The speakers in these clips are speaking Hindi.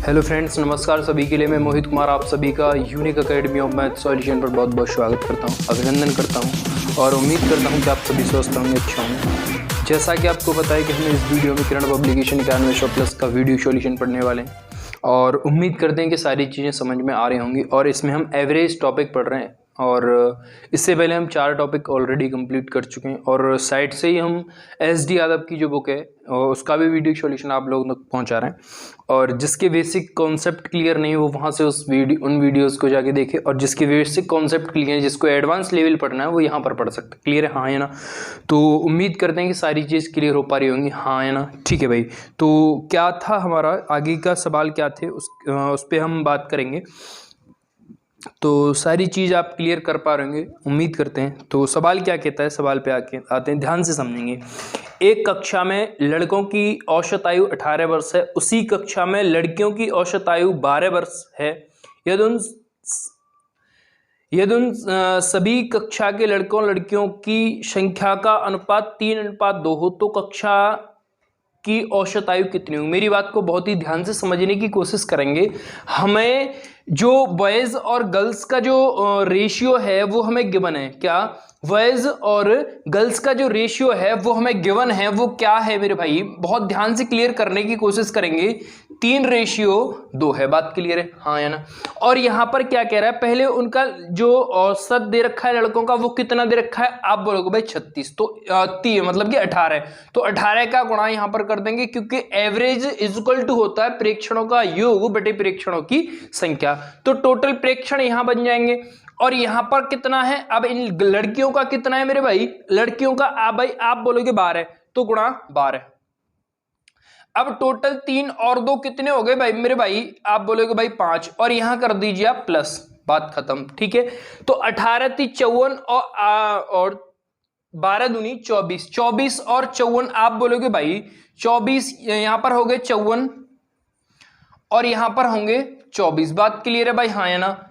हेलो फ्रेंड्स, नमस्कार सभी के लिए। मैं मोहित कुमार आप सभी का unique academy of math solution पर बहुत बहुत स्वागत करता हूं, अभिनंदन करता हूं और उम्मीद करता हूं कि आप सभी स्वस्थ होंगे, अच्छे होंगे। जैसा कि आपको पता है कि हम इस वीडियो में किरण पब्लिकेशन 9100+ का वीडियो सॉल्यूशन पढ़ने वाले हैं और उम्मीद करते हैं कि सारी चीज़ें समझ में आ रही होंगी। और इसमें हम एवरेज टॉपिक पढ़ रहे हैं और इससे पहले हम 4 टॉपिक ऑलरेडी कंप्लीट कर चुके हैं और साइट से ही हम SD यादव की जो बुक है उसका भी वीडियो सॉल्यूशन आप लोगों तक पहुंचा रहे हैं। और जिसके बेसिक कॉन्सेप्ट क्लियर नहीं वो वहां से उन वीडियोस को जाके देखे, और जिसके बेसिक कॉन्सेप्ट क्लियर है, जिसको एडवांस लेवल पढ़ना है, वो यहाँ पर पढ़ सकते हैं। क्लियर है, हाँ या ना? तो उम्मीद करते हैं कि सारी चीज़ क्लियर हो पा रही होंगी, हाँ या ना? ठीक है भाई। तो क्या था हमारा आगे का सवाल, क्या थे उस पर हम बात करेंगे। तो सारी चीज़ आप क्लियर कर पा रहे होंगे, उम्मीद करते हैं। तो सवाल क्या कहता है, सवाल पे आते हैं, ध्यान से समझेंगे। एक कक्षा में लड़कों की औसत आयु 18 वर्ष है, उसी कक्षा में लड़कियों की औसत आयु 12 वर्ष है। यदि उन सभी कक्षा के लड़कों लड़कियों की संख्या का अनुपात 3:2 हो तो कक्षा की औसत आयु कितनी होगी। मेरी बात को बहुत ही ध्यान से समझने की कोशिश करेंगे। हमें जो बॉयज और गर्ल्स का जो रेशियो है वो हमें गिवन है। क्या बॉयज और गर्ल्स का जो रेशियो है वो हमें गिवन है, वो क्या है मेरे भाई? बहुत ध्यान से क्लियर करने की कोशिश करेंगे। 3:2 है। बात क्लियर है, हाँ या ना? और यहां पर क्या कह रहा है, पहले उनका जो औसत दे रखा है लड़कों का वो कितना दे रखा है, आप बोलोगे भाई 36, तो मतलब कि 18। तो 18 का गुणा यहां पर कर देंगे, क्योंकि एवरेज इक्वल टू होता है प्रेक्षणों का योग बटे प्रेक्षणों की संख्या। तो टोटल प्रेक्षण यहां बन जाएंगे। और यहां पर कितना है, अब इन लड़कियों का कितना है मेरे भाई? लड़कियों का आप बोलोगे 12, तो गुणा 12। अब टोटल 3 और 2 कितने हो गए भाई मेरे भाई? आप बोलोगे भाई 5, और यहां कर दीजिए आप प्लस, बात खत्म। ठीक है, तो 18 × 3 = 54 और 12 दूनी 24, 24 और 54 आप बोलोगे भाई 24, यहां पर हो गए 54 और यहां पर होंगे 24। बात क्लियर है भाई, हाँ या ना?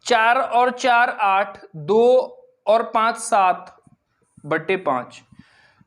4 और 4 8, 2 और 5 7/5।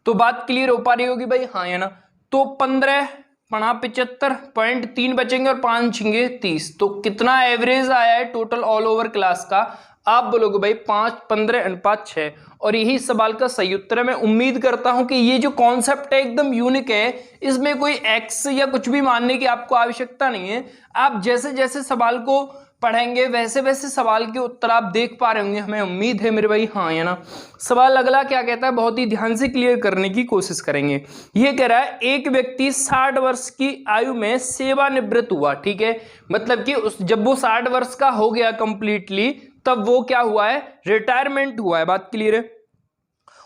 तो बात क्लियर हो पा रही होगी भाई, हाँ या ना? तो 15 × 75.3 बचेंगे और 5 बचेंगे 30। तो कितना एवरेज आया है टोटल ऑल ओवर क्लास का? आप बोलोगे भाई 5, 15 अनुपात 6। और यही सवाल का सही उत्तर है। मैं उम्मीद करता हूं कि ये जो कॉन्सेप्ट है एकदम यूनिक है, इसमें कोई एक्स या कुछ भी मानने की आपको आवश्यकता नहीं है। आप जैसे जैसे सवाल को पढ़ेंगे वैसे वैसे सवाल के उत्तर आप देख पा रहे होंगे, हमें उम्मीद है मेरे भाई, हाँ या ना? सवाल अगला क्या कहता है, बहुत ही ध्यान से क्लियर करने की कोशिश करेंगे। ये कह रहा है एक व्यक्ति 60 वर्ष की आयु में सेवानिवृत्त हुआ। ठीक है, मतलब कि जब वो 60 वर्ष का हो गया कंप्लीटली, तब वो क्या हुआ है, रिटायरमेंट हुआ है। बात क्लियर है?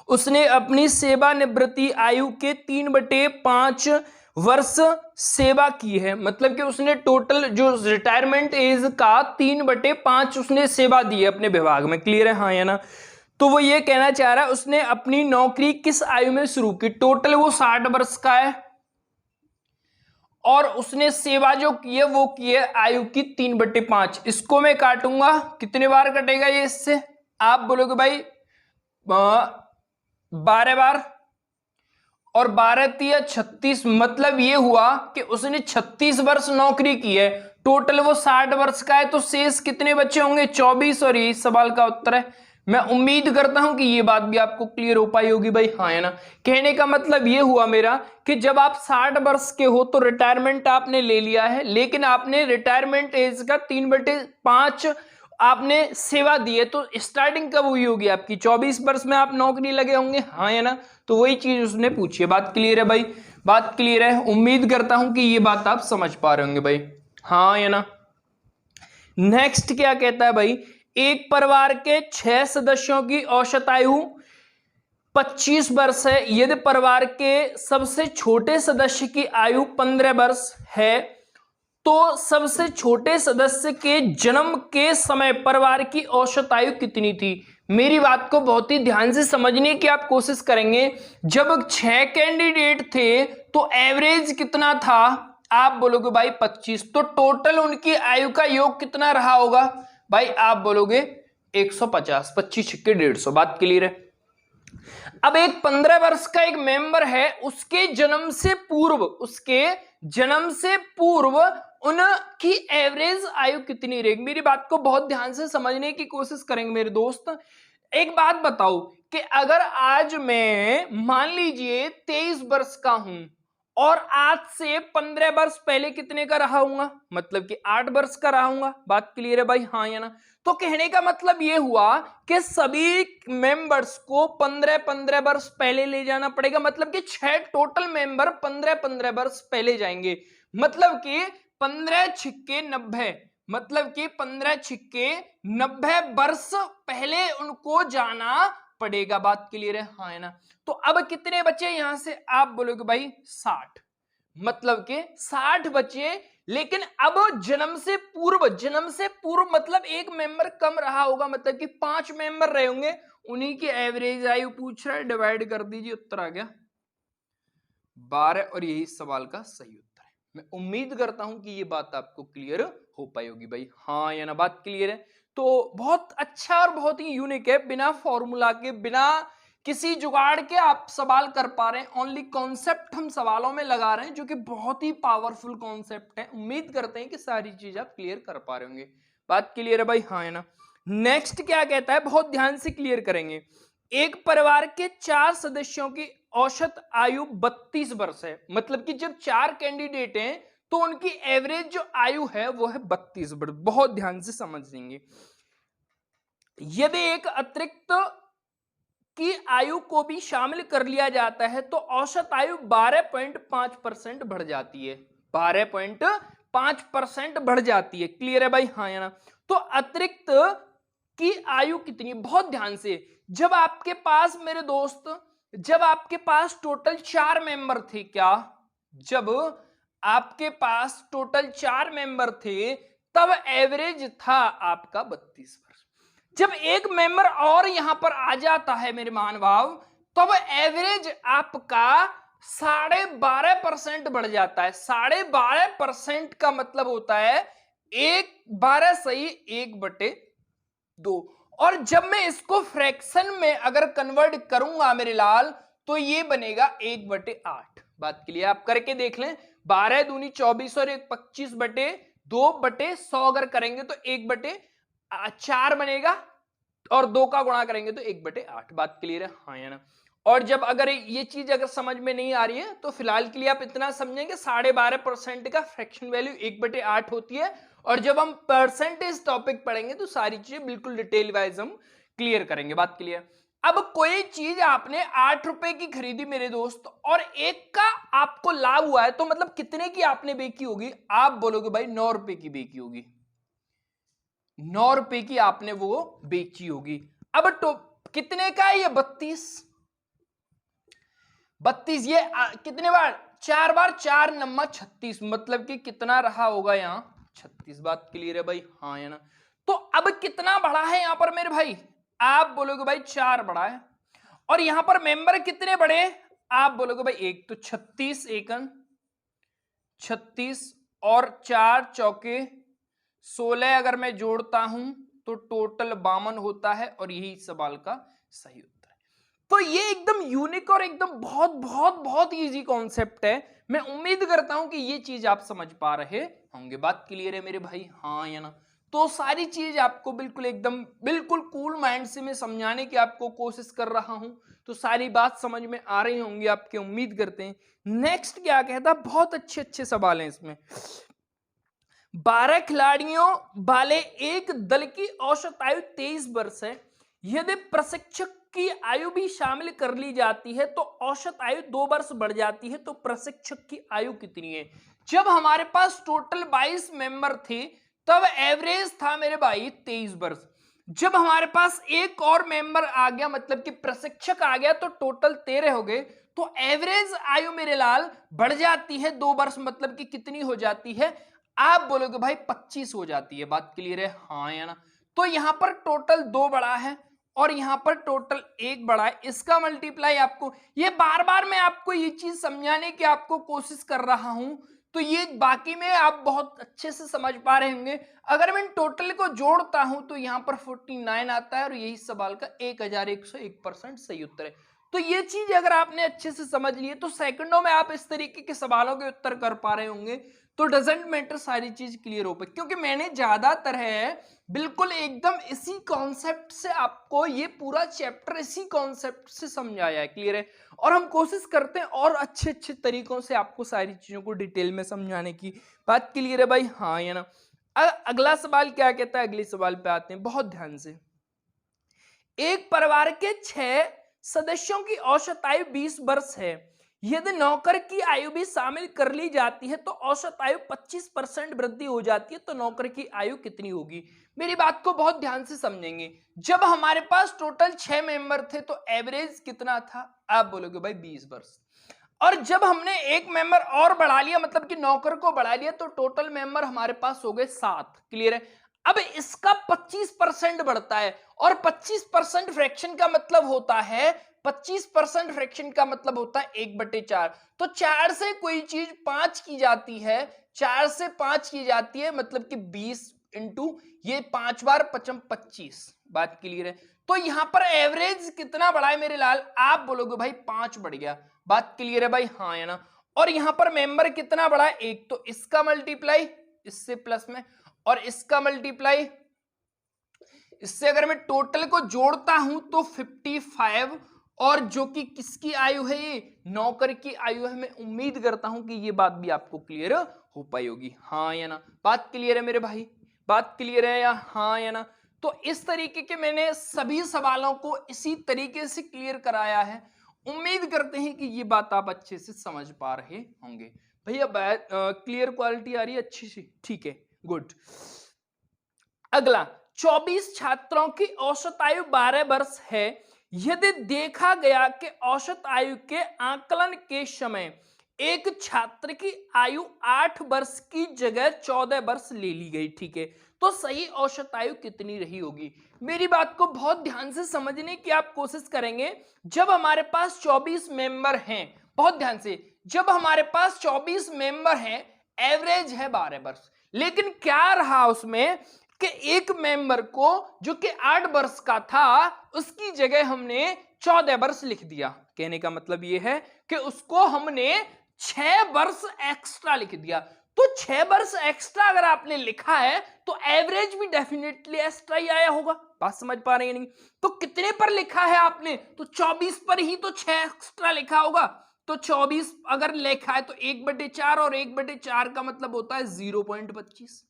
उसने अपनी सेवानिवृत्ति आयु के 3/5 वर्ष सेवा की है। मतलब कि उसने टोटल जो रिटायरमेंट एज का 3/5 उसने सेवा दी है अपने विभाग में। क्लियर है, हाँ या ना? तो वो ये कहना चाह रहा है उसने अपनी नौकरी किस आयु में शुरू की। टोटल वो 60 वर्ष का है और उसने सेवा जो की है वो की है आयु की 3/5। इसको मैं काटूंगा, कितने बार कटेगा ये इससे? आप बोलोगे भाई 12 बार, और 12 × 36, मतलब ये हुआ कि उसने 36 वर्ष नौकरी की है। टोटल वो 60 वर्ष का है, तो शेष कितने बच्चे होंगे? 24। और यही सवाल का उत्तर है। मैं उम्मीद करता हूं कि ये बात भी आपको क्लियर हो पाई होगी भाई, हाँ है ना? कहने का मतलब ये हुआ मेरा कि जब आप 60 वर्ष के हो तो रिटायरमेंट आपने ले लिया है, लेकिन आपने रिटायरमेंट एज का 3/5 आपने सेवा दी है, तो स्टार्टिंग कब हुई होगी आपकी? 24 वर्ष में आप नौकरी लगे होंगे, हाँ या ना? तो वही चीज उसने पूछी है। बात क्लियर है भाई? बात क्लियर है? उम्मीद करता हूं कि ये बात आप समझ पा रहे होंगे भाई, हाँ या ना? नेक्स्ट क्या कहता है भाई, एक परिवार के 6 सदस्यों की औसत आयु 25 वर्ष है। यदि परिवार के सबसे छोटे सदस्य की आयु 15 वर्ष है तो सबसे छोटे सदस्य के जन्म के समय परिवार की औसत आयु कितनी थी? मेरी बात को बहुत ही ध्यान से समझने की आप कोशिश करेंगे। जब 6 कैंडिडेट थे तो एवरेज कितना था? आप बोलोगे भाई 25, तो टोटल उनकी आयु का योग कितना रहा होगा भाई? आप बोलोगे 150, 25 × 150। बात क्लियर है? अब एक 15 वर्ष का एक मेंबर है, उसके जन्म से पूर्व उनकी एवरेज आयु कितनी रहेगी। मेरी बात को बहुत ध्यान से समझने की कोशिश करेंगे मेरे दोस्त। एक बात बताओ कि अगर आज मैं मान लीजिए 23 वर्ष का हूं और आज से 15 वर्ष पहले कितने का रहा हूंगा, मतलब कि 8 वर्ष का रहा हूंगा। बात क्लियर है भाई, हाँ या ना। तो कहने का मतलब यह हुआ कि सभी मेंबर्स को 15-15 वर्ष पहले ले जाना पड़ेगा, मतलब कि 6 टोटल मेंबर 15-15 वर्ष पहले जाएंगे। मतलब कि 15 छिक्के 90, मतलब कि 15 छिक्के 90 वर्ष पहले उनको जाना पड़ेगा। बात क्लियर है, हाँ है ना। तो अब कितने बचे यहां से, आप बोलोगे भाई 60, मतलब कि 60 बचे। लेकिन अब जन्म से पूर्व मतलब एक मेंबर कम रहा होगा, मतलब कि 5 मेंबर रहे होंगे, उन्हीं की एवरेज आयु पूछ रहा है, डिवाइड कर दीजिए, उत्तर आ गया 12। और यही सवाल का सही उत्तर है। मैं उम्मीद करता हूं कि ये बात आपको क्लियर हो पाई होगी भाई, हाँ या ना। बात क्लियर है। तो बहुत अच्छा और बहुत ही यूनिक है, बिना फॉर्मूला के, बिना किसी जुगाड़ के आप सवाल कर पा रहे हैं। ओनली कॉन्सेप्ट हम सवालों में लगा रहे हैं, जो कि बहुत ही पावरफुल कॉन्सेप्ट है। उम्मीद करते हैं कि सारी चीज आप क्लियर कर पा रहे होंगे। बात क्लियर है भाई, हाँ है ना। नेक्स्ट क्या कहता है, बहुत ध्यान से क्लियर करेंगे। एक परिवार के 4 सदस्यों की औसत आयु 32 वर्ष है, मतलब कि जब 4 कैंडिडेट हैं तो उनकी एवरेज जो आयु है वो है 32 वर्ष। बहुत ध्यान से समझ लेंगे। यदि एक अतिरिक्त की आयु को भी शामिल कर लिया जाता है तो औसत आयु 12.5% बढ़ जाती है, 12.5% बढ़ जाती है। क्लियर है भाई, हाँ या ना। तो अतिरिक्त की आयु कितनी, बहुत ध्यान से। जब आपके पास मेरे दोस्त, जब आपके पास टोटल 4 मेंबर थे, क्या जब आपके पास टोटल 4 मेंबर थे तब एवरेज था आपका 32 वर्ष। जब एक मेंबर और यहां पर आ जाता है मेरे महानुभाव, तब एवरेज आपका 12.5% बढ़ जाता है। 12.5% का मतलब होता है 12 सही 1/2। और जब मैं इसको फ्रैक्शन में अगर कन्वर्ट करूंगा मेरे लाल, तो ये बनेगा 1/8। बात के लिए आप करके देख लें, 12 दूनी 24 और 1 25/2/100 अगर करेंगे तो 1/4 बनेगा, और 2 का गुणा करेंगे तो 1/8। बात क्लियर है, हाँ या ना। और जब अगर ये चीज अगर समझ में नहीं आ रही है तो फिलहाल के लिए आप इतना समझेंगे 12.5% का फ्रैक्शन वैल्यू 1/8 होती है। और जब हम परसेंटेज टॉपिक पढ़ेंगे तो सारी चीजें बिल्कुल डिटेल वाइज हम क्लियर करेंगे। बात क्लियर। अब कोई चीज आपने 8 रुपए की खरीदी मेरे दोस्त, और एक का आपको लाभ हुआ है, तो मतलब कितने की आपने बेची होगी, आप बोलोगे भाई 9 रुपए की बेची होगी, 9 रुपए की आपने वो बेची होगी। अब तो कितने का है ये, 32। ये कितने बार, 4 बार, 4 नम्मा 36, मतलब कि कितना रहा होगा यहां 36। बात क्लियर है भाई, हाँ या ना। तो अब कितना बढ़ा है यहां पर मेरे भाई, आप बोलोगे भाई 4 बढ़ा है। और यहां पर मेंबर कितने बढ़े, आप बोलोगे भाई 1, तो 36 एकन 36 और 4 चौके 16 अगर मैं जोड़ता हूं तो टोटल 52 होता है। और यही सवाल का सही उत्तर है। तो ये एकदम यूनिक और एकदम बहुत बहुत बहुत इजी कॉन्सेप्ट है। मैं उम्मीद करता हूं कि ये चीज आप समझ पा रहे होंगे। बात क्लियर है मेरे भाई, हाँ या ना। तो सारी चीज आपको बिल्कुल एकदम बिल्कुल कूल माइंड से मैं समझाने की आपको कोशिश कर रहा हूं, तो सारी बात समझ में आ रही होंगी आपके, उम्मीद करते हैं। नेक्स्ट क्या कहता, बहुत अच्छे अच्छे सवाल हैं इसमें। 12 खिलाड़ियों वाले एक दल की औसत आयु 23 वर्ष है। यदि प्रशिक्षक की आयु भी शामिल कर ली जाती है तो औसत आयु 2 वर्ष बढ़ जाती है। तो प्रशिक्षक की आयु कितनी है। जब हमारे पास टोटल 22 मेंबर थे तब एवरेज था मेरे भाई 23 वर्ष। जब हमारे पास एक और मेंबर आ गया, मतलब कि प्रशिक्षक आ गया, तो टोटल 13 हो गए। तो एवरेज आयु मेरे लाल बढ़ जाती है 2 वर्ष, मतलब कि कितनी हो जाती है, आप बोलोगे भाई 25 हो जाती है। बात क्लियर है, हाँ या ना। तो यहां पर टोटल 2 बड़ा है और यहां पर टोटल 1 बड़ा है, इसका मल्टीप्लाई आपको, ये बार बार मैं आपको ये चीज समझाने की आपको कोशिश कर रहा हूं, तो ये बाकी में आप बहुत अच्छे से समझ पा रहे होंगे। अगर मैं टोटल को जोड़ता हूं तो यहां पर 49 आता है, और यही सवाल का 1101% सही उत्तर है। तो ये चीज अगर आपने अच्छे से समझ ली है तो सेकंडों में आप इस तरीके के सवालों के उत्तर कर पा रहे होंगे। तो डजेंट मैटर, सारी चीज क्लियर हो पाई, क्योंकि मैंने ज्यादातर है बिल्कुल एकदम इसी कॉन्सेप्ट से आपको ये पूरा चैप्टर इसी कॉन्सेप्ट से समझाया है, क्लियर है। और हम कोशिश करते हैं और अच्छे अच्छे तरीकों से आपको सारी चीजों को डिटेल में समझाने की। बात क्लियर है भाई, हाँ या ना। अगला सवाल क्या कहता है, अगले सवाल पे आते हैं, बहुत ध्यान से। एक परिवार के 6 सदस्यों की औसत आयु 20 वर्ष है। यदि नौकर की आयु भी शामिल कर ली जाती है तो औसत आयु 25% वृद्धि हो जाती है, तो नौकर की आयु कितनी होगी? मेरी बात को बहुत ध्यान से समझेंगे। जब हमारे पास टोटल 6 मेंबर थे तो एवरेज कितना था? आप बोलोगे भाई 20 वर्ष। और जब हमने एक मेंबर और बढ़ा लिया, मतलब कि नौकर को बढ़ा लिया, तो टोटल मेंबर हमारे पास हो गए 7, क्लियर है। अब इसका 25% बढ़ता है, और 25% फ्रैक्शन का मतलब होता है 25% फ्रैक्शन का मतलब होता है 1/4। तो 4 से कोई चीज 5 की जाती है, 4 से 5 की जाती है, मतलब कि 20 इंटू ये 5 बार 5 25। बात क्लियर है। तो यहां पर एवरेज कितना बढ़ा है मेरे लाल? आप बोलोगे भाई 5 बढ़ गया। बात क्लियर है भाई, हाँ है ना। और यहां पर मेंबर कितना बढ़ा है? 1। तो इसका मल्टीप्लाई इससे प्लस में, और इसका मल्टीप्लाई इससे, अगर मैं टोटल को जोड़ता हूं तो 55, और जो कि किसकी आयु है? ये नौकर की आयु है। मैं उम्मीद करता हूं कि ये बात भी आपको क्लियर हो पाई होगी, हाँ या ना। बात क्लियर है मेरे भाई? बात क्लियर है या हाँ या ना? तो इस तरीके के मैंने सभी सवालों को इसी तरीके से क्लियर कराया है। उम्मीद करते हैं कि ये बात आप अच्छे से समझ पा रहे होंगे। भैया क्लियर क्वालिटी आ रही है अच्छी सी? ठीक है, गुड। अगला, 24 छात्रों की औसत आयु 12 वर्ष है। यदि देखा गया कि औसत आयु के आकलन के समय एक छात्र की आयु 8 वर्ष की जगह 14 वर्ष ले ली गई, ठीक है, तो सही औसत आयु कितनी रही होगी? मेरी बात को बहुत ध्यान से समझने की आप कोशिश करेंगे। जब हमारे पास 24 मेंबर हैं, बहुत ध्यान से, जब हमारे पास 24 मेंबर हैं, एवरेज है 12 वर्ष, लेकिन क्या रहा उसमें कि एक मेंबर को जो कि 8 वर्ष का था, उसकी जगह हमने 14 वर्ष लिख दिया। कहने का मतलब यह है कि उसको हमने 6 वर्ष एक्स्ट्रा लिख दिया। तो 6 वर्ष एक्स्ट्रा अगर आपने लिखा है तो एवरेज भी डेफिनेटली एक्स्ट्रा ही आया होगा। बात समझ पा रहे हैं नहीं? तो कितने पर लिखा है आपने? तो 24 पर ही तो 6 एक्स्ट्रा लिखा होगा। तो 24 अगर लिखा है तो 1/4, और 1/4 का मतलब होता है 0.25।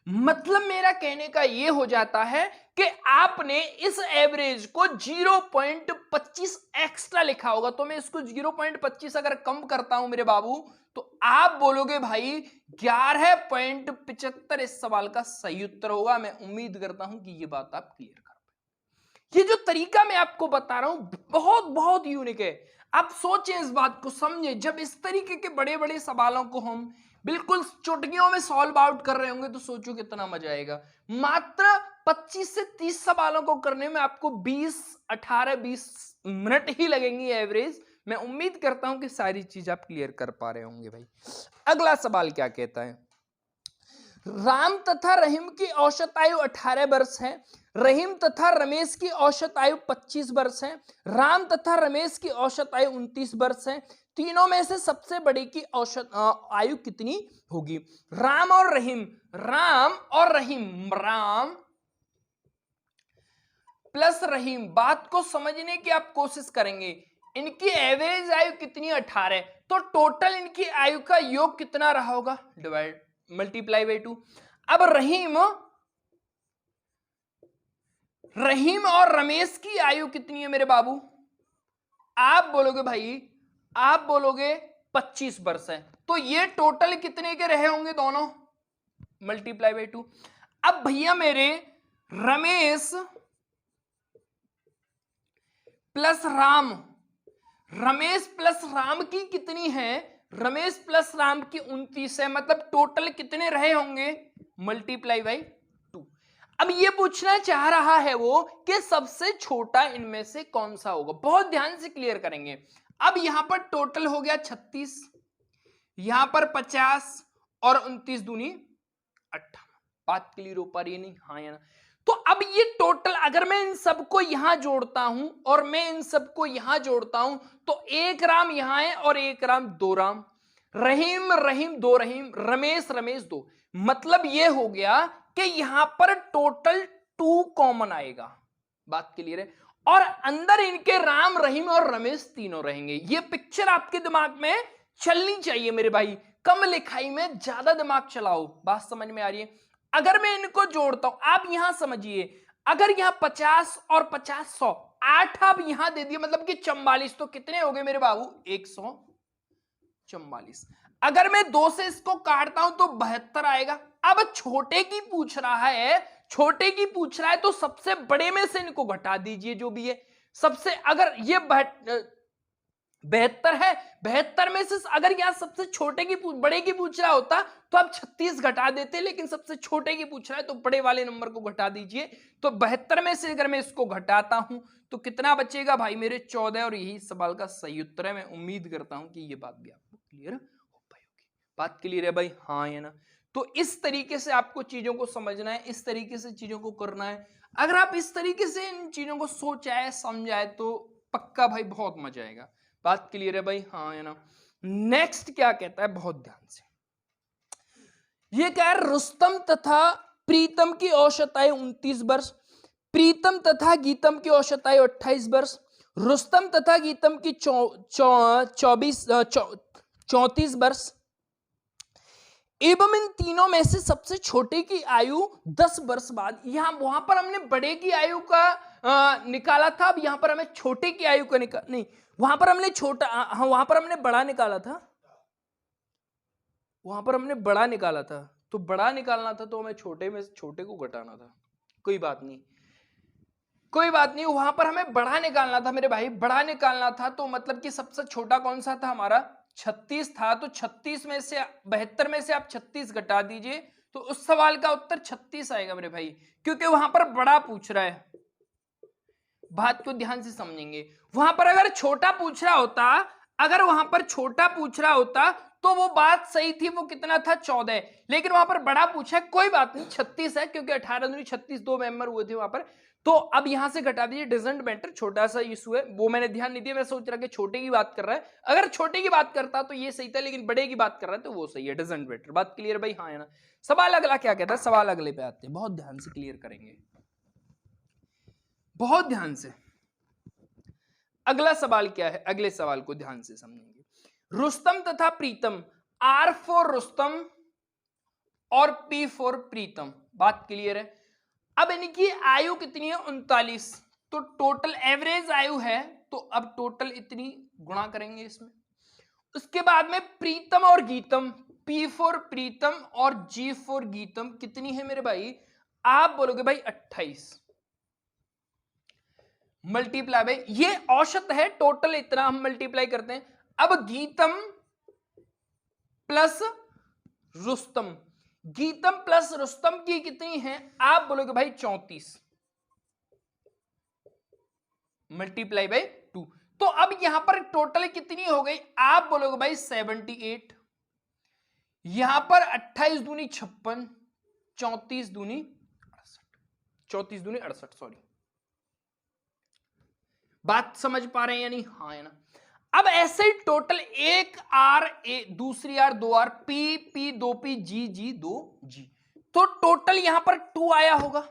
मतलब मेरा कहने का यह हो जाता है कि आपने इस एवरेज को 0.25 एक्स्ट्रा लिखा होगा। तो मैं इसको 0.25 अगर कम करता हूं मेरे बाबू, तो आप बोलोगे भाई 11.75 इस सवाल का सही उत्तर होगा। मैं उम्मीद करता हूं कि यह बात आप क्लियर कर पाए। ये जो तरीका मैं आपको बता रहा हूं बहुत बहुत यूनिक है। आप सोचें, इस बात को समझें। जब इस तरीके के बड़े बड़े सवालों को हम बिल्कुल चुटकियों में सॉल्व आउट कर रहे होंगे तो सोचो कितना मजा आएगा। मात्र 25 से 30 सवालों को करने में आपको 18-20 मिनट ही लगेंगे एवरेज। मैं उम्मीद करता हूं कि सारी चीज आप क्लियर कर पा रहे होंगे भाई। अगला सवाल क्या कहता है? राम तथा रहीम की औसत आयु 18 वर्ष है। रहीम तथा रमेश की औसत आयु 25 वर्ष है। राम तथा रमेश की औसत आयु 29 वर्ष है। तीनों में से सबसे बड़ी की औसत आयु कितनी होगी? राम और रहीम, राम और रहीम, राम प्लस रहीम, बात को समझने की आप कोशिश करेंगे। इनकी एवरेज आयु कितनी? 18। तो टोटल इनकी आयु का योग कितना रहा होगा? Divide multiply by 2। अब रहीम और रमेश की आयु कितनी है मेरे बाबू? आप बोलोगे भाई, आप बोलोगे 25 वर्ष है। तो ये टोटल कितने के रहे होंगे दोनों? Multiply by 2। अब भैया मेरे रमेश प्लस राम, रमेश प्लस राम की कितनी है? रमेश प्लस राम की 29 है। मतलब टोटल कितने रहे होंगे? Multiply by 2। अब ये पूछना चाह रहा है वो कि सबसे छोटा इनमें से कौन सा होगा। बहुत ध्यान से क्लियर करेंगे। अब यहां पर टोटल हो गया 36, यहां पर 50, और 29 दूनी 58। बात क्लियर हो पा रही है नहीं? हाँ या ना? तो अब ये टोटल अगर मैं इन सबको यहां जोड़ता हूं और मैं इन सबको यहां जोड़ता हूं तो 1 राम यहां है और 1 राम 2 राम। रहीम रहीम दो, रहीम रमेश रमेश दो, मतलब ये हो गया कि यहां पर टोटल 2 कॉमन आएगा। बात क्लियर है। और अंदर इनके राम रहीम और रमेश तीनों रहेंगे। ये पिक्चर आपके दिमाग में चलनी चाहिए मेरे भाई। कम लिखाई में ज्यादा दिमाग चलाओ। बात समझ में आ रही है? अगर मैं इनको जोड़ता हूं, आप यहां समझिए, अगर यहां 50 और 50 100, 8 आप यहां दे दिए मतलब कि 44, तो कितने हो गए मेरे बाबू? 144। अगर मैं 2 से इसको काटता हूं तो 72 आएगा। अब छोटे की पूछ रहा है, छोटे की पूछ रहा है, तो सबसे बड़े में से इनको घटा दीजिए जो भी है। सबसे अगर ये 72 है, 72 में से अगर यहां सबसे छोटे की बड़े की पूछ रहा होता तो आप 36 घटा देते, लेकिन सबसे छोटे की पूछ रहा है तो बड़े वाले नंबर को घटा दीजिए। तो 72 में से अगर मैं इसको घटाता हूं तो कितना बचेगा भाई मेरे? 14। और यही सवाल का सही उत्तर है। मैं उम्मीद करता हूं कि ये बात भी आपको क्लियर हो पाई होगी। बात क्लियर है भाई? हाँ या ना? तो इस तरीके से आपको चीजों को समझना है, इस तरीके से चीजों को करना है। अगर आप इस तरीके से इन चीजों को सोचाए समझाए तो पक्का भाई बहुत मजा आएगा। बात क्लियर है भाई? हाँ या ना? नेक्स्ट क्या कहता है, बहुत ध्यान से। ये क्या है? रुस्तम तथा प्रीतम की औसत आयु 29 वर्ष, प्रीतम तथा गीतम की औसत आयु 28 वर्ष, रुस्तम तथा गीतम की 34 वर्ष, एवं इन तीनों में से सबसे छोटे की आयु 10 वर्ष बाद। यहां वहां पर हमने बड़े की आयु का निकाला था, अब यहां पर हमें छोटे की आयु का नहीं, वहां पर हमने छोटा, हाँ वहां पर हमने बड़ा निकाला था, वहां पर हमने बड़ा निकाला था। तो बड़ा निकालना था तो हमें छोटे में से छोटे को घटाना था। कोई बात नहीं, कोई बात नहीं, वहां पर हमें बड़ा निकालना था मेरे भाई, बड़ा निकालना था। तो मतलब कि सबसे छोटा कौन सा था हमारा? 36 था। तो 36 में से 72 में से आप 36 घटा दीजिए तो उस सवाल का उत्तर 36 आएगा मेरे भाई, क्योंकि वहां पर बड़ा पूछ रहा है। बात को ध्यान से समझेंगे। वहां पर अगर छोटा पूछ रहा होता, अगर वहां पर छोटा पूछ रहा होता तो वो बात सही थी, वो कितना था? 14। लेकिन वहां पर बड़ा पूछा है, कोई बात नहीं, 36 है, क्योंकि 18 दूनी 36 2 मेंबर हुए थे वहां पर। तो अब यहां से घटा दीजिए, डजंट मैटर। छोटा सा इशू है, वो मैंने ध्यान नहीं दिया, मैं सोच रहा कि छोटे की बात कर रहा है। अगर छोटे की बात करता तो ये सही था, लेकिन बड़े की बात कर रहा है तो वो सही है, डजंट मैटर। बात क्लियर भाई? हाँ है ना? सवाल अगला क्या कहता है? सवाल अगले पे आते हैं, बहुत ध्यान से क्लियर करेंगे, बहुत ध्यान से। अगला सवाल क्या है? अगले सवाल को ध्यान से समझेंगे। रुस्तम तथा प्रीतम, आर फॉर रुस्तम और पी फॉर प्रीतम। बात क्लियर है? अब इनकी आयु कितनी है? 39। तो टोटल एवरेज आयु है, तो अब टोटल इतनी गुणा करेंगे इसमें। उसके बाद में प्रीतम और गीतम, पी फॉर प्रीतम और जी फॉर गीतम कितनी है मेरे भाई? आप बोलोगे भाई 28 मल्टीप्लाई भाई, ये औसत है, टोटल इतना हम मल्टीप्लाई करते हैं। अब गीतम प्लस रुस्तम, गीतम प्लस रुस्तम की कितनी है? आप बोलोगे भाई 34 मल्टीप्लाई बाई 2। तो अब यहां पर टोटल कितनी हो गई? आप बोलोगे भाई 78। यहां पर 28 दूनी 56, 34 दूनी 68, 34 दूनी 68, सॉरी। बात समझ पा रहे हैं या नहीं? हाँ है ना? अब ऐसे ही टोटल एक आर, ए दूसरी R, 2 R, P P 2 P, G G 2 G, तो टोटल यहां पर 2 आया होगा।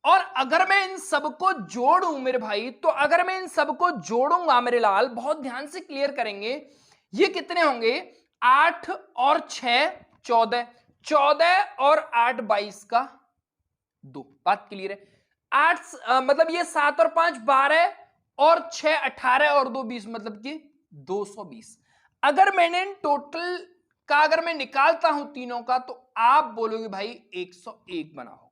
और अगर मैं इन सबको जोड़ूं मेरे भाई, तो अगर मैं इन सबको जोड़ूंगा मेरे लाल, बहुत ध्यान से क्लियर करेंगे, ये कितने होंगे? 8 और 6 14, 14 और 8 22 का 2। बात क्लियर है? 8 मतलब ये 7 और 5 12 और 6 18 और 2 20, मतलब कि 220। अगर मैंने इन टोटल का अगर मैं निकालता हूं तीनों का, तो आप बोलोगे भाई 101 बना होगा।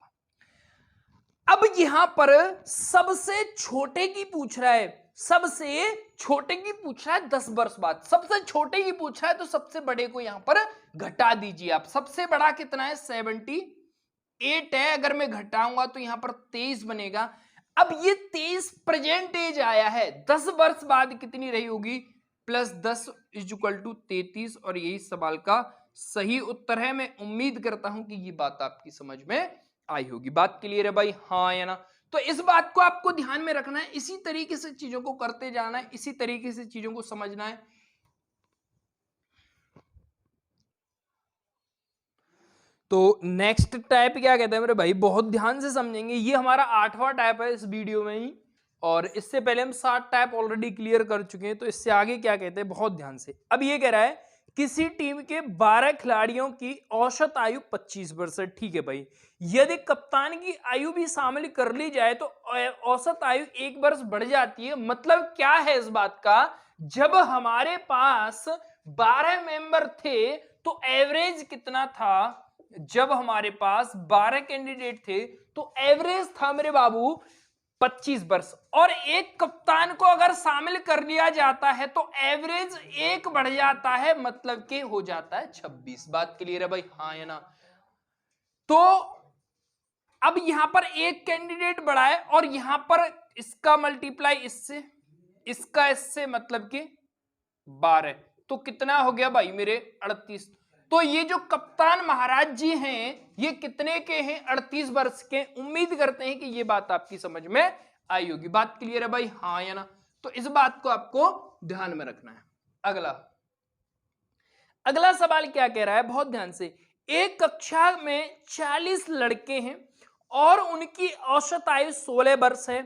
अब यहां पर सबसे छोटे की पूछ रहा है, सबसे छोटे की पूछ रहा है 10 वर्ष बाद, सबसे छोटे की पूछ रहा है, तो सबसे बड़े को यहां पर घटा दीजिए आप। सबसे बड़ा कितना है? 78 है, अगर मैं घटाऊंगा तो यहां पर 23 बनेगा। अब ये 23 प्रेजेंट एज आया है, 10 वर्ष बाद कितनी रही होगी? Plus 10 is equal to 33। और यही सवाल का सही उत्तर है। मैं उम्मीद करता हूं कि ये बात आपकी समझ में आई होगी। बात क्लियर है भाई? हाँ या ना? तो इस बात को आपको ध्यान में रखना है, इसी तरीके से चीजों को करते जाना है, इसी तरीके से चीजों को समझना है। तो नेक्स्ट टाइप क्या कहते हैं मेरे भाई, बहुत ध्यान से समझेंगे, ये हमारा 8वां टाइप है इस वीडियो में ही, और इससे पहले हम 7 टाइप ऑलरेडी क्लियर कर चुके हैं। तो इससे आगे क्या कहते हैं, बहुत ध्यान से। अब ये कह रहा है किसी टीम के 12 खिलाड़ियों की औसत आयु 25 वर्ष है। ठीक है भाई, यदि कप्तान की आयु भी शामिल कर ली जाए तो औसत आयु 1 वर्ष बढ़ जाती है। मतलब क्या है इस बात का, जब हमारे पास 12 मेंबर थे तो एवरेज कितना था, जब हमारे पास 12 कैंडिडेट थे तो एवरेज था मेरे बाबू 25 वर्ष, और एक कप्तान को अगर शामिल कर लिया जाता है तो एवरेज 1 बढ़ जाता है, मतलब कि हो जाता है 26। बात क्लियर है भाई, हाँ या ना। तो अब यहां पर एक कैंडिडेट बढ़ा है और यहां पर इसका मल्टीप्लाई इससे, इसका इससे, मतलब कि 12, तो कितना हो गया भाई मेरे 38। तो ये जो कप्तान महाराज जी हैं ये कितने के हैं, 38 वर्ष के। उम्मीद करते हैं कि ये बात आपकी समझ में आई होगी। बात क्लियर है भाई, हाँ या ना। तो इस बात को आपको ध्यान में रखना है। अगला सवाल क्या कह रहा है, बहुत ध्यान से। एक कक्षा में 40 लड़के हैं और उनकी औसत आयु 16 वर्ष है।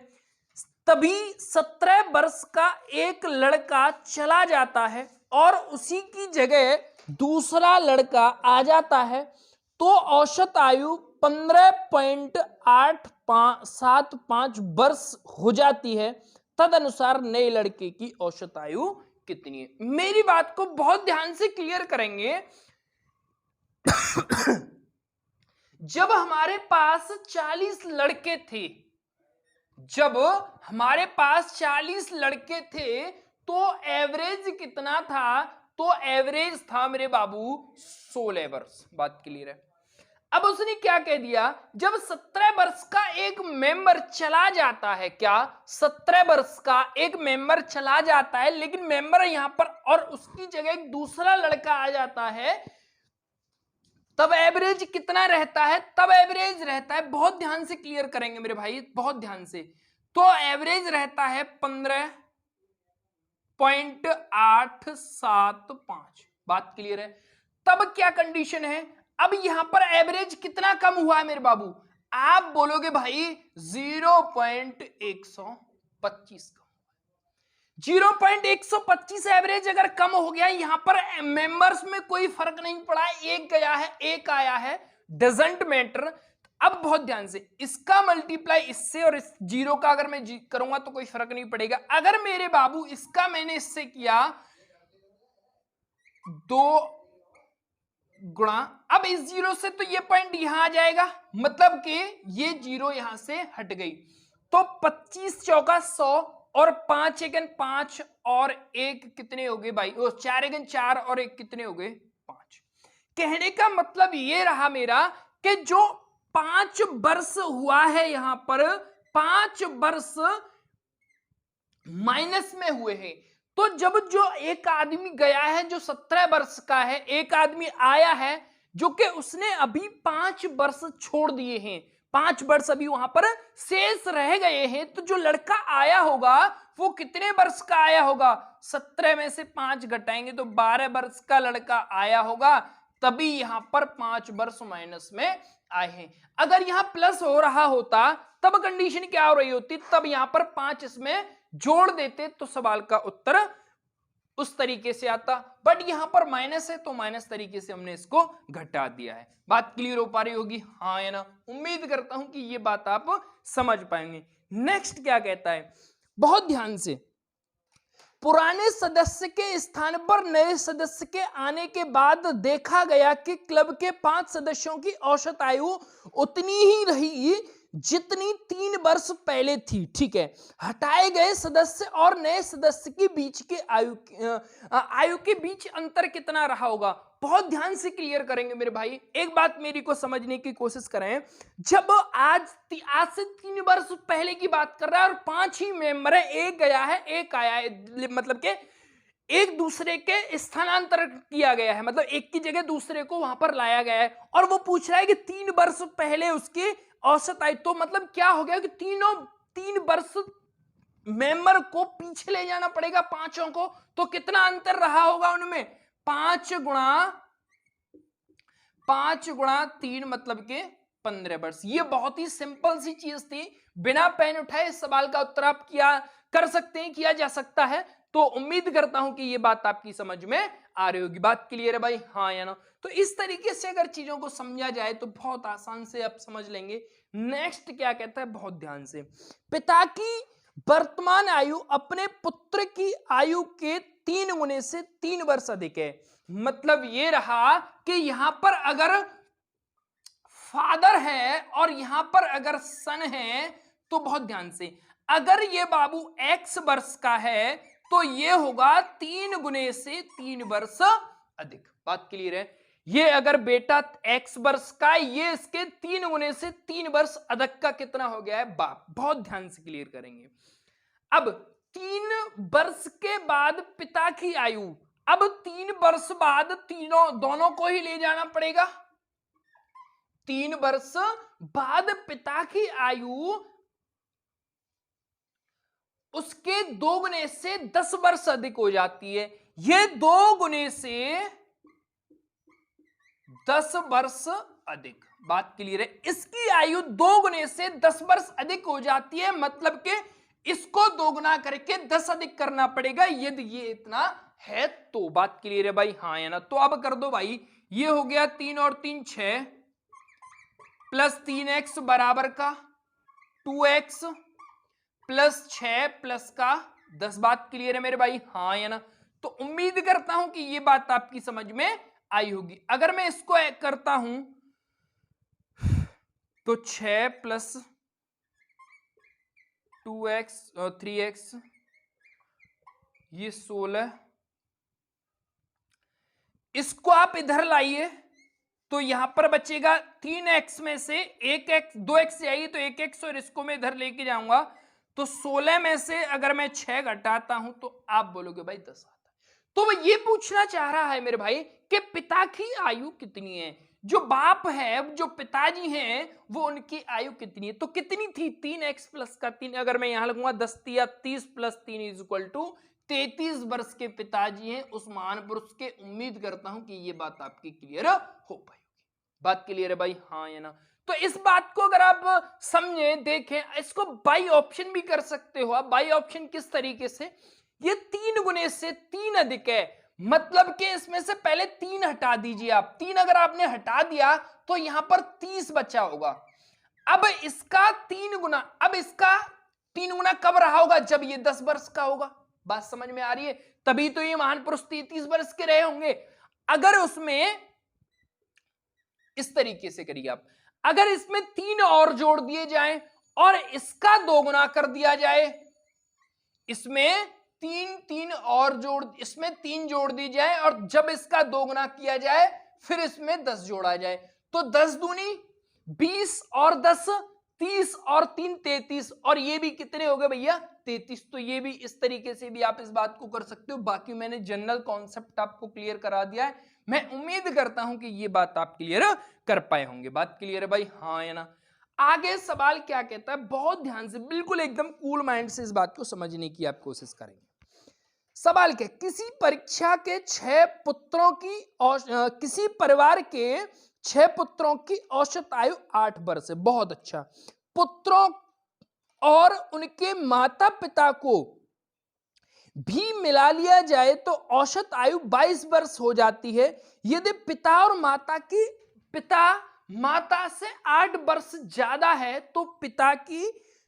तभी 17 वर्ष का एक लड़का चला जाता है और उसी की जगह दूसरा लड़का आ जाता है, तो औसत आयु 15.875 वर्ष हो जाती है। तदनुसार नए लड़के की औसत आयु कितनी है। मेरी बात को बहुत ध्यान से क्लियर करेंगे। जब हमारे पास 40 लड़के थे, जब हमारे पास 40 लड़के थे तो एवरेज कितना था, तो एवरेज था मेरे बाबू 16 वर्ष। बात क्लियर है। अब उसने क्या कह दिया, जब 17 वर्ष का एक मेंबर चला जाता है, क्या 17 वर्ष का एक मेंबर चला जाता है, लेकिन मेंबर यहां पर और उसकी जगह एक दूसरा लड़का आ जाता है, तब एवरेज कितना रहता है, तब एवरेज रहता है, बहुत ध्यान से क्लियर करेंगे मेरे भाई, बहुत ध्यान से। तो एवरेज रहता है 15.875। बात क्लियर है। तब क्या कंडीशन है, अब यहां पर एवरेज कितना कम हुआ है मेरे बाबू, आप बोलोगे भाई 0.125 कम। 0.125 एवरेज अगर कम हो गया, यहां पर मेंबर्स में कोई फर्क नहीं पड़ा, एक गया है एक आया है, डजंट मैटर। अब बहुत ध्यान से, इसका मल्टीप्लाई इससे और इस जीरो का अगर मैं करूंगा तो कोई फर्क नहीं पड़ेगा। अगर मेरे बाबू इसका मैंने इससे किया 2 गुणा, अब इस जीरो से तो ये पॉइंट यहां आ जाएगा, मतलब कि ये जीरो यहां से हट गई। तो 25 चौका 100 और 5 एकन 5 और 1 कितने हो गए भाई, 4 एकन 4 और 1 कितने हो गए 5। कहने का मतलब ये रहा मेरा कि जो 5 वर्ष हुआ है यहां पर, 5 वर्ष माइनस में हुए हैं। तो जब जो एक आदमी गया है जो 17 वर्ष का है, एक आदमी आया है जो कि उसने अभी 5 वर्ष छोड़ दिए हैं, 5 वर्ष अभी वहां पर शेष रह गए हैं, तो जो लड़का आया होगा वो कितने वर्ष का आया होगा, 17 में से 5 घटाएंगे तो 12 वर्ष का लड़का आया होगा, तभी यहां पर 5 वर्ष माइनस में आए हैं। अगर यहां प्लस हो रहा होता तब कंडीशन क्या हो रही होती, तब यहां पर 5 इसमें जोड़ देते तो सवाल का उत्तर उस तरीके से आता, बट यहां पर माइनस है तो माइनस तरीके से हमने इसको घटा दिया है। बात क्लियर हो पा रही होगी, हाँ या ना। उम्मीद करता हूं कि ये बात आप समझ पाएंगे। नेक्स्ट क्या कहता है, बहुत ध्यान से। पुराने सदस्य के स्थान पर नए सदस्य के आने के बाद देखा गया कि क्लब के 5 सदस्यों की औसत आयु उतनी ही रही जितनी 3 वर्ष पहले थी। ठीक है, हटाए गए सदस्य और नए सदस्य के बीच के आयु के बीच अंतर कितना रहा होगा, बहुत ध्यान से क्लियर करेंगे मेरे भाई। एक बात मेरी को समझने की कोशिश करें, जब आज से 3 वर्ष पहले की बात कर रहा है और 5 ही मेंबर है, एक गया है एक आया है, मतलब के एक दूसरे के स्थानांतर किया गया है, मतलब एक की जगह दूसरे को वहां पर लाया गया है, और वो पूछ रहा है कि 3 वर्ष पहले उसकी औसत आयु, तो मतलब क्या हो गया कि 3 वर्ष मेंबर को पीछे ले जाना पड़ेगा 5 को, तो कितना अंतर रहा होगा उनमें, 5 गुणा 5 गुणा 3 मतलब के 15 वर्ष। ये बहुत ही सिंपल सी चीज थी, बिना पेन उठाए इस सवाल का उत्तर आप किया कर सकते हैं, किया जा सकता है। तो उम्मीद करता हूं कि ये बात आपकी समझ में आ रही होगी। बात क्लियर है भाई, हाँ या ना? तो इस तरीके से अगर चीजों को समझा जाए तो बहुत आसान से आप समझ लेंगे। नेक्स्ट क्या कहता है, बहुत ध्यान से, पिता की वर्तमान आयु अपने पुत्र की आयु के 3 गुने से 3 वर्ष अधिक है। मतलब ये रहा कि यहां पर अगर फादर है और यहां पर अगर सन है, तो बहुत ध्यान से, अगर ये बाबू x वर्ष का है तो ये होगा 3 गुने से 3 वर्ष अधिक। बात क्लियर है? ये अगर बेटा x वर्ष का, ये इसके 3 गुने से 3 वर्ष अधिक का कितना हो गया है, बाप। बहुत ध्यान से क्लियर करेंगे। अब 3 वर्ष के बाद पिता की आयु, अब 3 वर्ष बाद तीनों दोनों को ही ले जाना पड़ेगा। 3 वर्ष बाद पिता की आयु उसके 2 गुने से 10 वर्ष अधिक हो जाती है। ये 2 गुने से 10 वर्ष अधिक। बात क्लियर है? इसकी आयु 2 गुने से 10 वर्ष अधिक हो जाती है, मतलब कि इसको 2 गुना करके 10 अधिक करना पड़ेगा यदि ये इतना है तो। बात क्लियर है भाई, हाँ या ना? तो अब कर दो भाई, ये हो गया 3 और 3 6 प्लस 3x बराबर का 2x प्लस 6 प्लस का 10। बात क्लियर है मेरे भाई, हाँ या ना? तो उम्मीद करता हूं कि ये बात आपकी समझ में आई होगी। अगर मैं इसको करता हूं तो 6 प्लस 2x और 3x, ये 16, इसको आप इधर लाइए तो यहां पर बचेगा 3x में से 1x, 2x से आई तो 1x, और इसको मैं इधर लेके जाऊंगा तो 16 में से अगर मैं 6 घटाता हूं तो आप बोलोगे भाई 10 आता है। तो वो ये पूछना चाह रहा है मेरे भाई कि पिता की आयु कितनी है, जो बाप है, जो पिताजी हैं, वो उनकी आयु कितनी है। तो कितनी थी, 3x प्लस का 3, अगर मैं यहां लगूंगा 10 या 30 प्लस 3 इज इक्वल टू 33 वर्ष के पिताजी हैं उस महान पुरुष के। उम्मीद करता हूं कि ये बात आपकी क्लियर हो पाएगी। बात क्लियर है भाई, हाँ या ना? तो इस बात को अगर आप समझें, देखें, इसको बाई ऑप्शन भी कर सकते हो आप। बाई ऑप्शन किस तरीके से, ये 3 गुने से 3 अधिक है, मतलब कि इसमें से पहले 3 हटा दीजिए आप। 3 अगर आपने हटा दिया तो यहां पर 30 बचा होगा। अब इसका 3 गुना, अब इसका 3 गुना कब रहा होगा, जब ये 10 वर्ष का होगा। बात समझ में आ रही है? तभी तो ये महान पुरुष 33 वर्ष के रहे होंगे। अगर उसमें इस तरीके से करिए आप, अगर इसमें 3 और जोड़ दिए जाएं और इसका 2 गुना कर दिया जाए, इसमें 3 और जोड़, इसमें 3 जोड़ दी जाए और जब इसका 2 गुना किया जाए फिर इसमें 10 जोड़ा जाए, तो 10 दूनी 20 और 10 30 और 3 33, और ये भी कितने हो गए भैया, 33। तो ये भी इस तरीके से भी आप इस बात को कर सकते हो। बाकी मैंने जनरल कॉन्सेप्ट आपको क्लियर करा दिया है। मैं उम्मीद करता हूं कि ये बात आप क्लियर कर पाए होंगे। बात क्लियर है भाई, हाँ या ना? आगे सवाल क्या कहता है, बहुत ध्यान से, बिल्कुल एकदम कूल माइंड से इस बात को समझने की आप कोशिश करेंगे। सवाल क्या, किसी परीक्षा के 6 पुत्रों की किसी परिवार के 6 पुत्रों की औसत आयु 8 वर्ष है। बहुत अच्छा। पुत्रों और उनके माता पिता को भी मिला लिया जाए तो औसत आयु 22 वर्ष हो जाती है। यदि पिता और माता की, पिता माता से 8 वर्ष ज्यादा है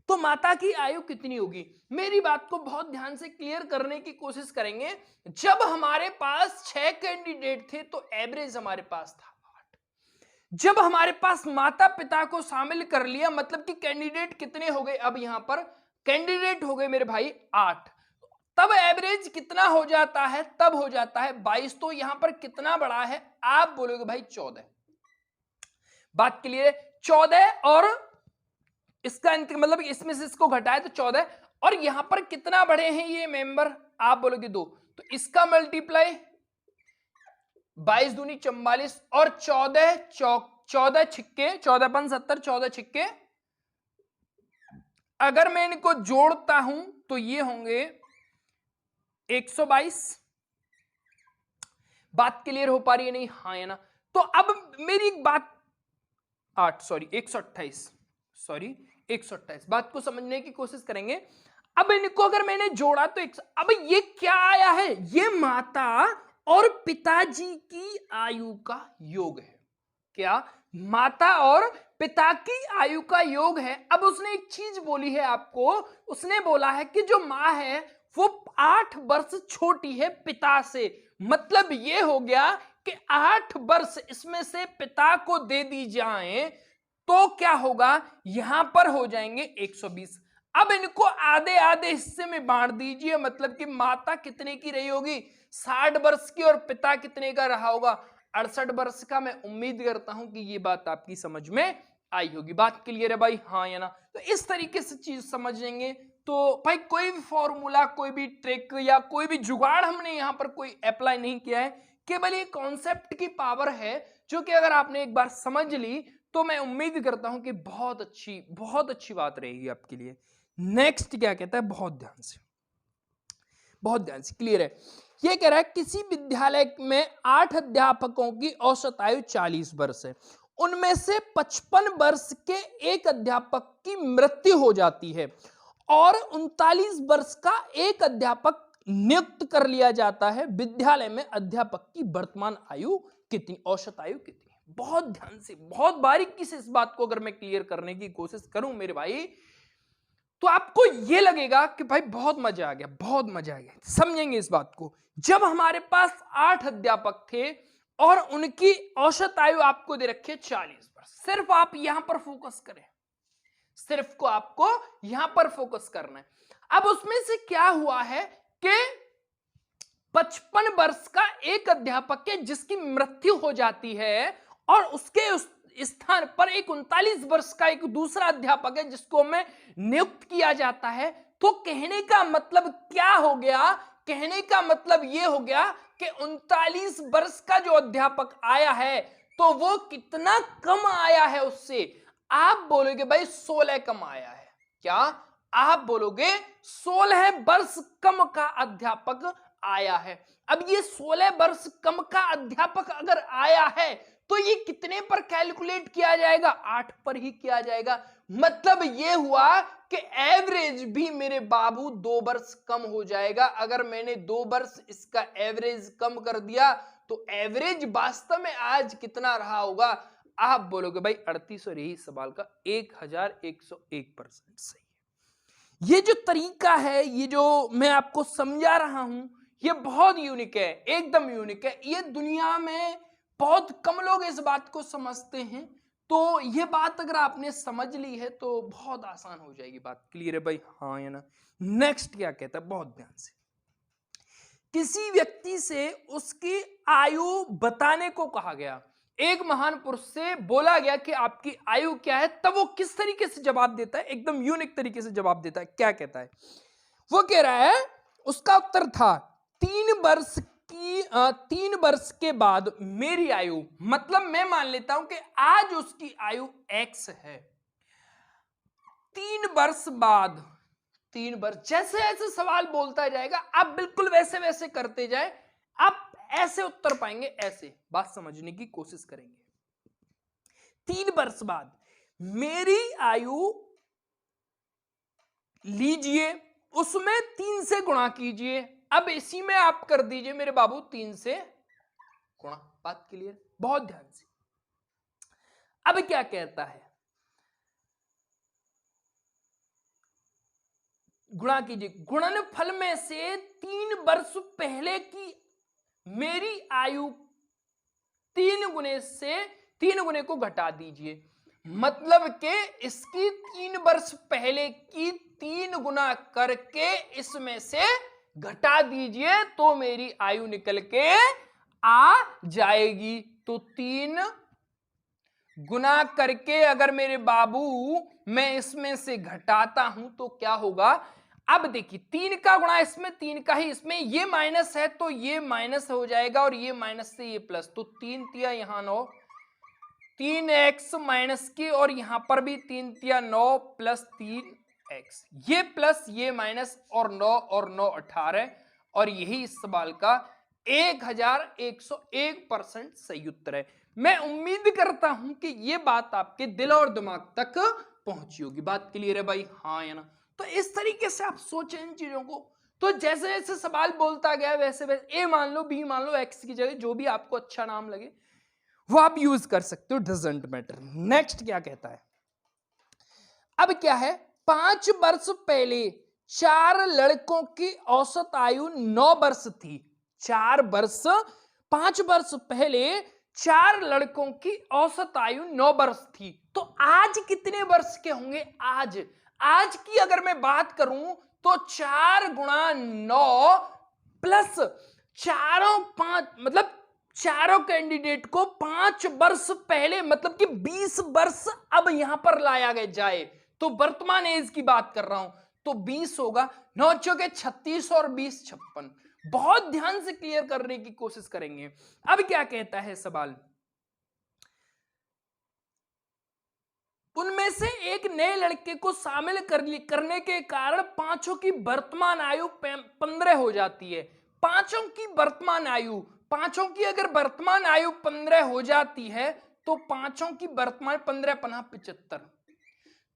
तो माता की आयु कितनी होगी। मेरी बात को बहुत ध्यान से क्लियर करने की कोशिश करेंगे। जब हमारे पास 6 कैंडिडेट थे तो एवरेज हमारे पास था 8। जब हमारे पास माता पिता को शामिल कर लिया, मतलब कि कैंडिडेट कितने हो गए, अब यहां पर कैंडिडेट हो गए मेरे भाई 8, तब एवरेज कितना हो जाता है, तब हो जाता है 22। तो यहां पर कितना बड़ा है, आप बोलोगे भाई 14। बात क्लियर है? 14, और इसका मतलब इसमें से इसको घटाए तो 14, और यहां पर कितना बड़े हैं ये मेंबर, आप बोलोगे 2। तो इसका मल्टीप्लाई 22 दूनी 44 और 14 छिक्के 14 5 70, 14 छिक्के, अगर मैं इनको जोड़ता हूं तो ये होंगे 122। बात क्लियर हो पा रही है नहीं, हाँ या ना? तो अब मेरी एक बात 128 बात को समझने की कोशिश करेंगे। अब इनको अगर मैंने जोड़ा तो अब ये क्या आया है, ये माता और पिताजी की आयु का योग है। क्या? माता और पिता की आयु का योग है। अब उसने एक चीज बोली है आपको, उसने बोला है कि जो माँ है वो 8 वर्ष छोटी है पिता से। मतलब ये हो गया कि 8 वर्ष इसमें से पिता को दे दी जाए तो क्या होगा, यहां पर हो जाएंगे 120। अब इनको आधे आधे हिस्से में बांट दीजिए, मतलब कि माता कितने की रही होगी, 60 वर्ष की, और पिता कितने का रहा होगा, 68 वर्ष का। मैं उम्मीद करता हूं कि ये बात आपकी समझ में आई होगी। बात क्लियर है भाई, हाँ या ना? तो इस तरीके से चीज समझेंगे तो भाई कोई भी फॉर्मूला, कोई भी ट्रिक या कोई भी जुगाड़ हमने यहां पर कोई अप्लाई नहीं किया है, केवल ये कॉन्सेप्ट की पावर है जो कि अगर आपने एक बार समझ ली तो मैं उम्मीद करता हूं कि बहुत अच्छी बात रहेगी आपके लिए। नेक्स्ट क्या कहता है, बहुत ध्यान से क्लियर है। ये कह रहा है किसी विद्यालय में 8 अध्यापकों की औसत आयु 40 वर्ष है, उनमें से 55 वर्ष के एक अध्यापक की मृत्यु हो जाती है और 39 वर्ष का एक अध्यापक नियुक्त कर लिया जाता है। विद्यालय में अध्यापक की वर्तमान आयु कितनी, औसत आयु कितनी? बहुत ध्यान से, बहुत बारीकी से इस बात को अगर मैं क्लियर करने की कोशिश करूं मेरे भाई, तो आपको यह लगेगा कि भाई बहुत मजा आ गया। समझेंगे इस बात को। जब हमारे पास 8 अध्यापक थे और उनकी औसत आयु आपको दे रखी है 40 वर्ष, सिर्फ आप यहां पर फोकस करें, सिर्फ को आपको यहां पर फोकस करना है। अब उसमें से क्या हुआ है कि 55 वर्ष का एक अध्यापक है जिसकी मृत्यु हो जाती है और उसके उस स्थान पर एक 39 वर्ष का एक दूसरा अध्यापक है जिसको हमें नियुक्त किया जाता है। तो कहने का मतलब क्या हो गया, कहने का मतलब यह हो गया कि 39 वर्ष का जो अध्यापक आया है तो वो कितना कम आया है उससे। आप बोलोगे भाई 16 कम आया है। क्या आप बोलोगे? 16 वर्ष कम का अध्यापक आया है। अब ये 16 वर्ष कम का अध्यापक अगर आया है तो ये कितने पर कैलकुलेट किया जाएगा? 8 पर ही किया जाएगा। मतलब ये हुआ कि एवरेज भी मेरे बाबू 2 वर्ष कम हो जाएगा। अगर मैंने 2 वर्ष इसका एवरेज कम कर दिया तो एवरेज वास्तव में आज कितना रहा होगा? आप बोलोगे भाई 38, और यही सवाल का 1101% सही है। ये जो तरीका है, ये जो मैं आपको समझा रहा हूं, ये बहुत यूनिक है, एकदम यूनिक है। ये दुनिया में बहुत कम लोग इस बात को समझते हैं। तो ये बात अगर आपने समझ ली है तो बहुत आसान हो जाएगी बात। क्लियर है भाई, हाँ या ना? नेक्स्ट क्या कहता है, बहुत ध्यान से। किसी व्यक्ति से उसकी आयु बताने को कहा गया। एक महान पुरुष से बोला गया कि आपकी आयु क्या है, तब वो किस तरीके से जवाब देता है? एकदम यूनिक तरीके से जवाब देता है। क्या कहता है? वो कह रहा है, उसका उत्तर था 3 वर्ष के बाद मेरी आयु, मतलब मैं मान लेता हूं कि आज उसकी आयु X है, 3 वर्ष बाद, 3 वर्ष, जैसे ऐसे सवाल बोलता जाएगा आप बिल्कुल वैसे वैसे करते जाए, आप ऐसे उत्तर पाएंगे। ऐसे बात समझने की कोशिश करेंगे। 3 वर्ष बाद मेरी आयु लीजिए, उसमें 3 से गुणा कीजिए। अब इसी में आप कर दीजिए मेरे बाबू 3 से गुणा। बात क्लियर? बहुत ध्यान से। अब क्या कहता है? गुणा कीजिए, गुणनफल में से 3 वर्ष पहले की मेरी आयु 3 गुने को घटा दीजिए। मतलब कि इसकी 3 वर्ष पहले की 3 गुना करके इसमें से घटा दीजिए तो मेरी आयु निकल के आ जाएगी। तो 3 गुना करके अगर मेरे बाबू मैं इसमें से घटाता हूं तो क्या होगा? अब देखिए 3 का गुणा इसमें, 3 का ही इसमें, ये माइनस है तो ये माइनस हो जाएगा और ये माइनस से ये प्लस। तो 3 तिया यहां 9, 3x माइनस की, और यहां पर भी 3 तिया 9 प्लस 3x, ये प्लस ये माइनस, और 9 और 9 18, और यही इस सवाल का 1101% सही उत्तर है। मैं उम्मीद करता हूं कि ये बात आपके दिल और दिमाग तक पहुंची होगी। बात क्लियर है भाई, हाँ या ना? तो इस तरीके से आप सोचें इन चीजों को। तो जैसे जैसे सवाल बोलता गया वैसे वैसे ए मान लो, बी मान लो, एक्स की जगह जो भी आपको अच्छा नाम लगे वो आप यूज कर सकते हो, डजंट मैटर। नेक्स्ट क्या कहता है, अब क्या है, 5 वर्ष पहले 4 लड़कों की औसत आयु 9 वर्ष थी। 5 वर्ष पहले 4 लड़कों की औसत आयु 9 वर्ष थी। तो आज कितने वर्ष के होंगे? आज की अगर मैं बात करूं तो 4 गुणा 9 प्लस चारों 5, मतलब चारों कैंडिडेट को 5 वर्ष पहले, मतलब कि 20 वर्ष अब यहां पर लाया गया जाए, तो वर्तमान एज की बात कर रहा हूं, तो 20 होगा, 9 चौके 36 और 20 56। बहुत ध्यान से क्लियर करने की कोशिश करेंगे। अब क्या कहता है सवाल, उनमें से एक नए लड़के को शामिल करने के कारण पांचों की वर्तमान आयु 15 हो जाती है। पांचों की अगर वर्तमान आयु 15 हो जाती है तो पांचों की वर्तमान 15 पन्ना 75।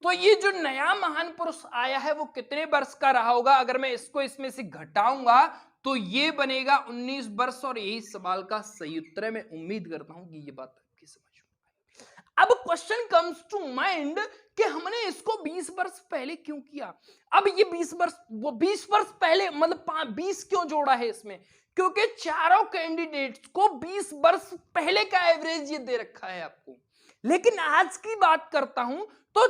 तो ये जो नया महान पुरुष आया है वो कितने वर्ष का रहा होगा? अगर मैं इसको इसमें से घटाऊंगा तो ये बनेगा 19 वर्ष, और यही सवाल का सही उत्तर है। मैं उम्मीद करता हूं कि ये बात आपकी समझ में। अब क्वेश्चन कम्स टू माइंड कि हमने इसको 20 वर्ष पहले क्यों किया? अब ये 20 वर्ष पहले, मतलब 20 क्यों जोड़ा है इसमें? क्योंकि चारों कैंडिडेट्स को 20 वर्ष पहले का एवरेज ये दे रखा है आपको। लेकिन आज की बात करता हूं तो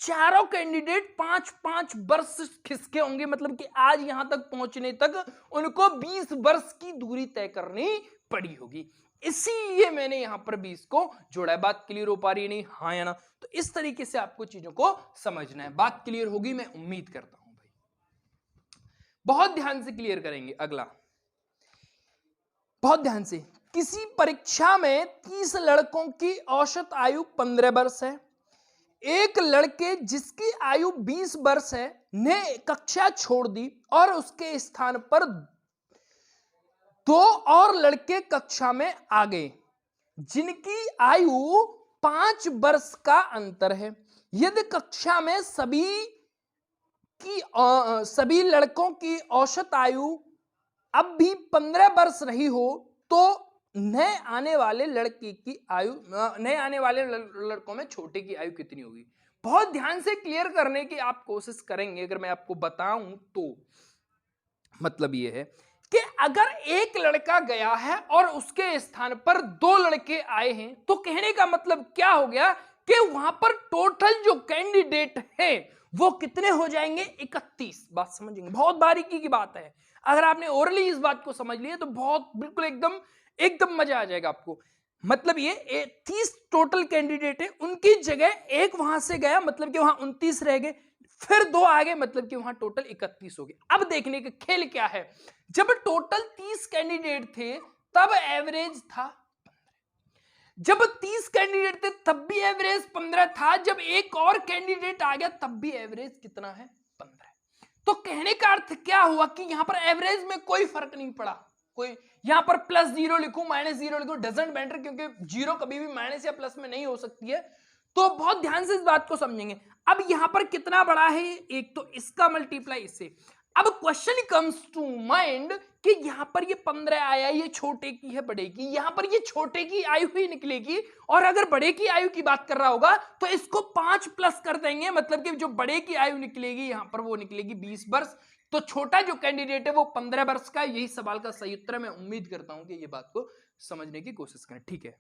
चारों कैंडिडेट 5-5 वर्ष खिसके होंगे, मतलब कि आज यहां तक पहुंचने तक उनको 20 वर्ष की दूरी तय करनी पड़ी होगी। इसीलिए मैंने यहां पर 20 को जोड़ा है। बात क्लियर हो पा रही है नहीं, हाँ या ना? तो इस तरीके से आपको चीजों को समझना है। बात क्लियर होगी मैं उम्मीद करता हूं भाई। बहुत ध्यान से क्लियर करेंगे। अगला बहुत ध्यान से, किसी परीक्षा में 30 लड़कों की औसत आयु 15 वर्ष है। एक लड़के जिसकी आयु 20 वर्ष है ने कक्षा छोड़ दी और उसके स्थान पर 2 और लड़के कक्षा में आ गए जिनकी आयु 5 वर्ष का अंतर है। यदि कक्षा में सभी लड़कों की औसत आयु अब भी 15 वर्ष रही हो तो नए आने वाले लड़कों में छोटे की आयु कितनी होगी? बहुत ध्यान से क्लियर करने की आप कोशिश करेंगे। अगर मैं आपको बताऊं तो मतलब ये है कि अगर एक लड़का गया है और उसके स्थान पर 2 लड़के आए हैं तो कहने का मतलब क्या हो गया कि वहां पर टोटल जो कैंडिडेट है वो कितने हो जाएंगे? 31। बात समझेंगे, बहुत बारीकी की बात है। अगर आपने ओरली इस बात को समझ लिया तो बहुत बिल्कुल एकदम मजा आ जाएगा आपको। मतलब ये 30 टोटल कैंडिडेट है, उनकी जगह एक वहां से गया, मतलब कि वहां 29 रह गए, फिर 2 आ गए, मतलब कि वहां टोटल 31 हो गए। अब देखने का खेल क्या है, जब टोटल 30 कैंडिडेट थे तब एवरेज था 15। जब 30 कैंडिडेट थे तब भी एवरेज 15 था। जब एक और कैंडिडेट आ गया तब भी एवरेज कितना है? 15। तो कहने का अर्थ क्या हुआ कि यहां पर एवरेज में कोई फर्क नहीं पड़ा। कोई यहां पर +0 लिखूं -0 लिखूं, डजंट मैटर, क्योंकि 0 कभी भी माइनस या प्लस में नहीं हो सकती है। तो बहुत ध्यान से इस बात को समझेंगे। अब यहां पर कितना बड़ा है? एक तो इसका मल्टीप्लाई इससे। अब क्वेश्चन कम्स टू माइंड कि यहां पर ये 15 आया, ये छोटे की है बड़े की, यहां पर ये छोटे की आयु ही निकलेगी, और अगर बड़े की आयु की बात कर रहा होगा तो इसको 5 प्लस कर देंगे, मतलब कि जो बड़े की आयु निकलेगी यहां पर वो निकलेगी 20 वर्ष। तो छोटा जो कैंडिडेट है वो 15 वर्ष का। यही सवाल का सही उत्तर है। मैं उम्मीद करता हूं कि ये बात को समझने की कोशिश करें। ठीक है,